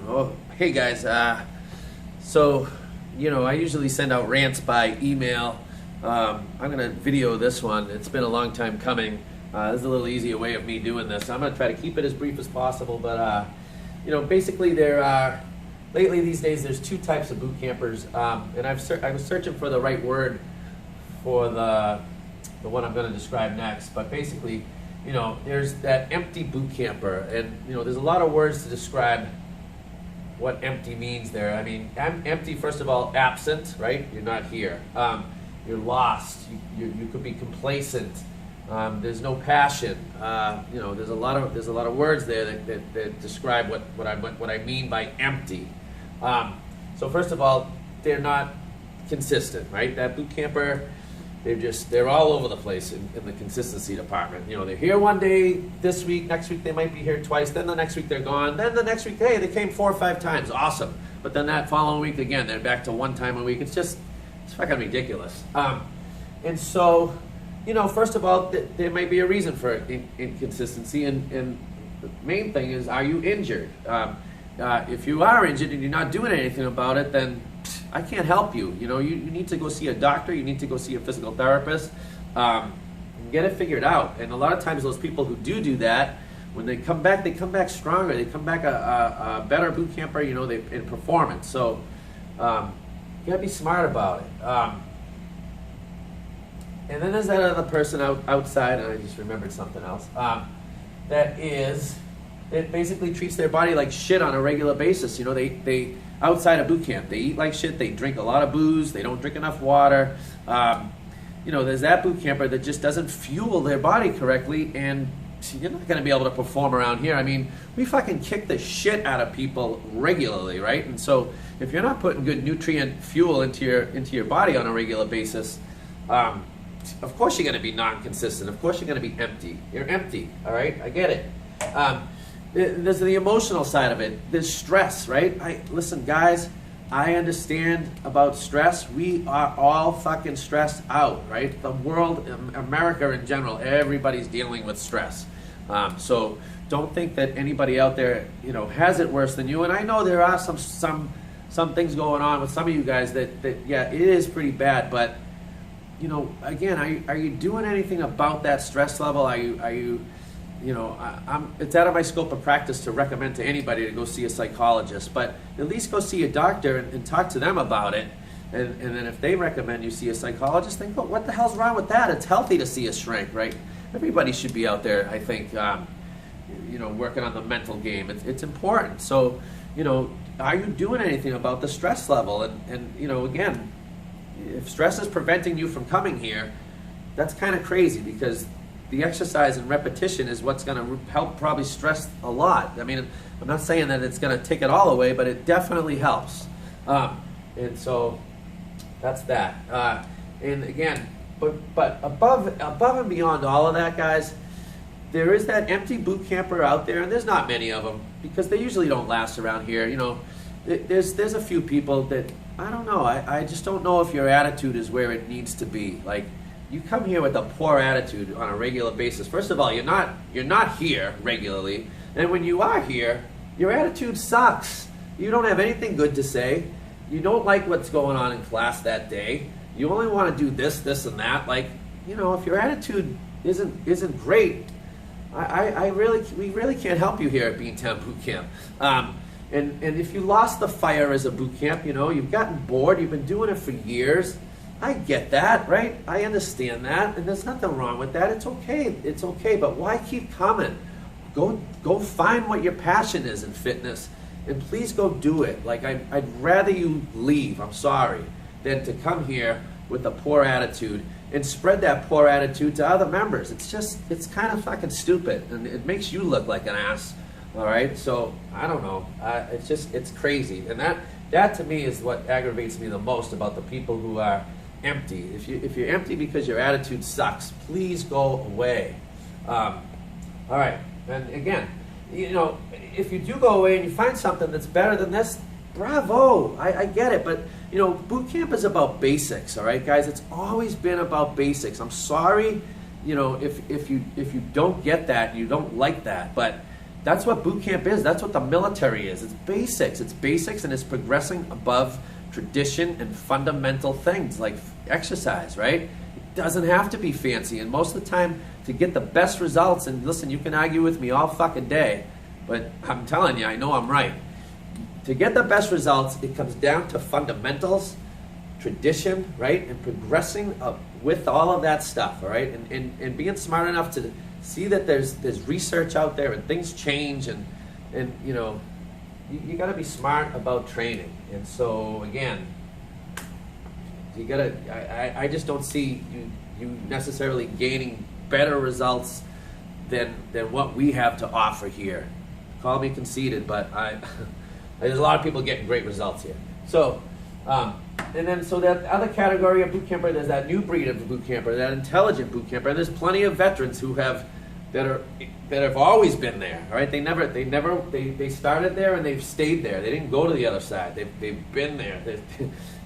Oh, hey guys. So, I usually send out rants by email. I'm gonna video this one. It's been a long time coming. This is a little easier way of me doing this. I'm gonna try to keep it as brief as possible. But basically, lately these days there's two types of boot campers, and I was searching for the right word for the one I'm going to describe next. But basically, there's that empty boot camper, and there's a lot of words to describe what empty means there. I mean, empty, first of all, absent, right? You're not here. You're lost. You could be complacent. There's no passion. There's a lot of words there that describe what I mean by empty. So first of all, they're not consistent, right? That boot camper, they're all over the place in the consistency department. They're here one day this week, next week they might be here twice, then the next week they're gone, then the next week, hey, they came 4 or 5 times, awesome. But then that following week again, they're back to 1 time a week. It's fucking ridiculous. And so, first of all, there may be a reason for inconsistency, and the main thing is, are you injured? If you are injured and you're not doing anything about it, then I can't help you. You need to go see a doctor. You need to go see a physical therapist. Get it figured out. And a lot of times those people who do that, when they come back stronger. They come back a better boot camper, in performance. So you got to be smart about it. And then there's that other person outside, and I just remembered something else, it basically treats their body like shit on a regular basis. They outside of boot camp, they eat like shit, they drink a lot of booze, they don't drink enough water. There's that boot camper that just doesn't fuel their body correctly, and you're not going to be able to perform around here. I mean, we fucking kick the shit out of people regularly, right? And so if you're not putting good nutrient fuel into your body on a regular basis, of course you're going to be non-consistent. Of course you're going to be empty. You're empty, all right? I get it. There's the emotional side of it. There's stress, right? Listen, guys, I understand about stress. We are all fucking stressed out, right? The world, America in general, everybody's dealing with stress. So don't think that anybody out there, has it worse than you. And I know there are some things going on with some of you guys that yeah, it is pretty bad. But again, are you doing anything about that stress level? Are you it's out of my scope of practice to recommend to anybody to go see a psychologist, but at least go see a doctor and talk to them about it. And then if they recommend you see a psychologist, then go, what the hell's wrong with that? It's healthy to see a shrink, right? Everybody should be out there, I think, working on the mental game. It's important. So, are you doing anything about the stress level? And again, if stress is preventing you from coming here, that's kind of crazy, because the exercise and repetition is what's going to help probably stress a lot. I mean, I'm not saying that it's going to take it all away, but it definitely helps. And so that's that. And again, but above and beyond all of that, guys, there is that empty boot camper out there, and there's not many of them because they usually don't last around here. There's a few people that, I don't know, I just don't know if your attitude is where it needs to be. Like, you come here with a poor attitude on a regular basis. First of all, you're not here regularly, and when you are here, your attitude sucks. You don't have anything good to say. You don't like what's going on in class that day. You only want to do this, and that. Like, if your attitude isn't great, we really can't help you here at Beantown Boot Camp. And if you lost the fire as a boot camp, you've gotten bored. You've been doing it for years. I get that, right? I understand that, and there's nothing wrong with that. It's okay, but why keep coming? Go find what your passion is in fitness, and please go do it. Like, I'd rather you leave, I'm sorry, than to come here with a poor attitude and spread that poor attitude to other members. It's kind of fucking stupid, and it makes you look like an ass, all right? So, I don't know. It's crazy, and that to me is what aggravates me the most about the people who are empty. If you're empty because your attitude sucks, please go away. All right, and again, if you do go away and you find something that's better than this, bravo, I get it. But boot camp is about basics, all right, guys. It's always been about basics. I'm sorry, if you don't get that, you don't like that, but That's what boot camp is. That's what the military is. It's basics. It's basics, and it's progressing above tradition and fundamental things like exercise, right? It doesn't have to be fancy. And most of the time, to get the best results, and listen, you can argue with me all fucking day, but I'm telling you, I know I'm right. To get the best results, it comes down to fundamentals, tradition, right? And progressing up with all of that stuff, all right? And being smart enough to see that there's research out there and things change, and you know, you got to be smart about training. And so again, you got to, I just don't see you necessarily gaining better results than what we have to offer here. Call me conceited, but there's a lot of people getting great results here. So, and then so that other category of boot camper, there's that new breed of boot camper, that intelligent boot camper. And there's plenty of veterans who that have always been there. All right, they started there and they've stayed there. They didn't go to the other side. They've been there.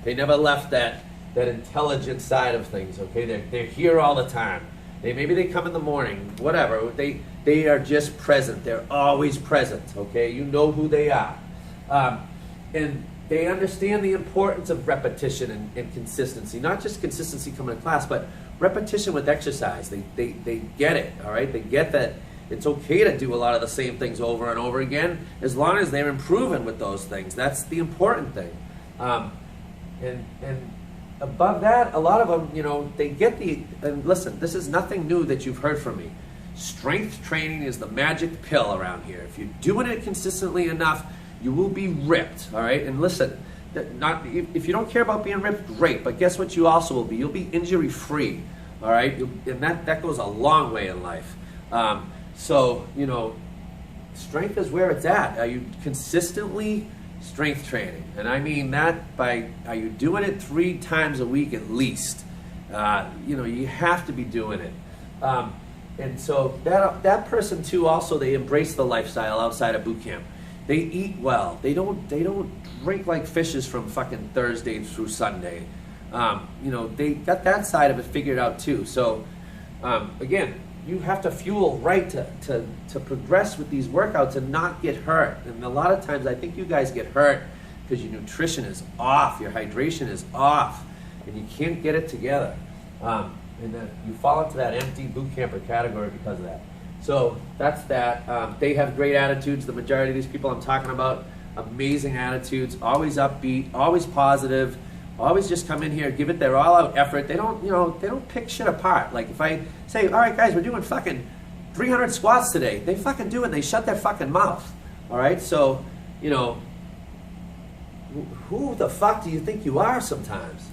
They never left that intelligent side of things. Okay, they're here all the time. Maybe they come in the morning, whatever. They are just present. They're always present. Okay, you know who they are, and they understand the importance of repetition and consistency. Not just consistency coming to class, but repetition with exercise. They get it. All right, they get that it's okay to do a lot of the same things over and over again, as long as they're improving with those things. That's the important thing. And above that, a lot of them, you know, they get and listen, this is nothing new that you've heard from me. Strength training is the magic pill around here. If you're doing it consistently enough, you will be ripped, all right? And listen, if you don't care about being ripped, great, but guess what you also will be? You'll be injury-free, all right? And that goes a long way in life. So, you know, strength is where it's at. Are you consistently strength training? And I mean that by, are you doing it 3 times a week at least? You know, you have to be doing it. And so that person too, also, they embrace the lifestyle outside of boot camp. They eat well. They don't drink like fishes from fucking Thursday through Sunday. You know, they got that side of it figured out too. So again, you have to fuel right to progress with these workouts and not get hurt. And a lot of times I think you guys get hurt because your nutrition is off, your hydration is off, and you can't get it together. And then you fall into that empty boot camper category because of that. So that's that. They have great attitudes. The majority of these people I'm talking about, amazing attitudes, always upbeat, always positive, always just come in here, give it their all-out effort. They don't, you know, they don't pick shit apart. Like if I say, all right, guys, we're doing fucking 300 squats today, they fucking do it. They shut their fucking mouth. All right, so you know, who the fuck do you think you are sometimes?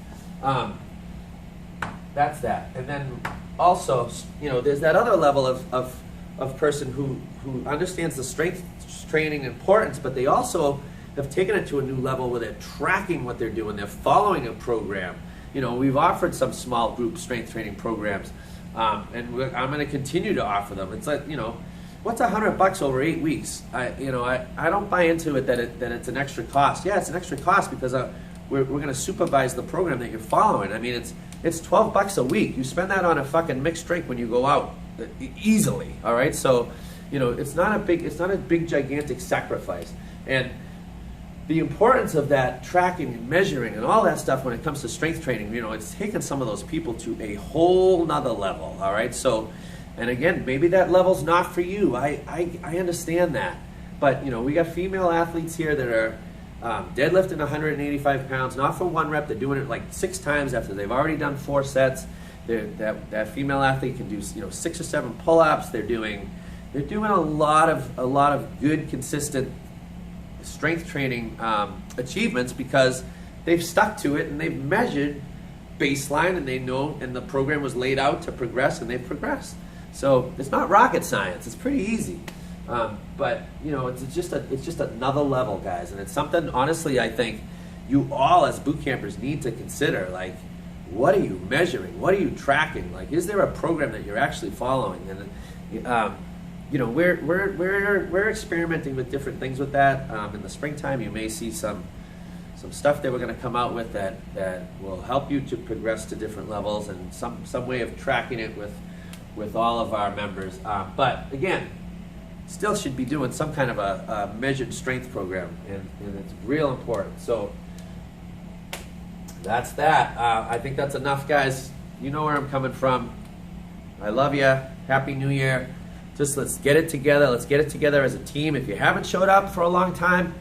That's that. And then also, you know, there's that other level of person who understands the strength training importance, but they also have taken it to a new level where they're tracking what they're doing. They're following a program. You know, we've offered some small group strength training programs, and I'm going to continue to offer them. It's like, you know, what's $100 over 8 weeks? I don't buy into it that it's an extra cost. Yeah, it's an extra cost because we're going to supervise the program that you're following. I mean, it's $12 a week. You spend that on a fucking mixed drink when you go out easily. All right, so you know, it's not a big gigantic sacrifice. And the importance of that tracking and measuring and all that stuff when it comes to strength training, you know, it's taken some of those people to a whole nother level. All right, so, and again, maybe that level's not for you. I understand that, but you know, we got female athletes here that are deadlifting 185 pounds, not for 1 rep. They're doing it like 6 times after they've already done 4 sets. That female athlete can do, you know, 6 or 7 pull-ups. They're doing a lot of good, consistent strength training achievements because they've stuck to it and they've measured baseline, and they know, and the program was laid out to progress, and they've progressed. So it's not rocket science. It's pretty easy. But you know, it's just another level, guys, and it's something, honestly, I think you all as boot campers need to consider. Like, what are you measuring? What are you tracking? Like, is there a program that you're actually following? And you know, we're experimenting with different things with that. In the springtime, you may see some stuff that we're going to come out with that will help you to progress to different levels, and some way of tracking it with all of our members. But again, still should be doing some kind of a measured strength program, and it's real important. So that's that. I think that's enough, guys. You know where I'm coming from. I love you. Happy New Year. Just let's get it together. Let's get it together as a team. If you haven't showed up for a long time,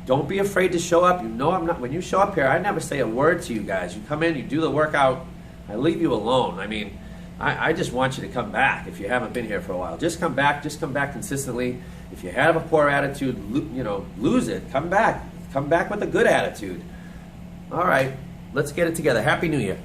don't be afraid to show up. You know I'm not. When you show up here, I never say a word to you guys. You come in, you do the workout, I leave you alone. I mean, I just want you to come back if you haven't been here for a while. Just come back consistently. If you have a poor attitude, lose it. Come back. Come back with a good attitude. All right, let's get it together. Happy New Year.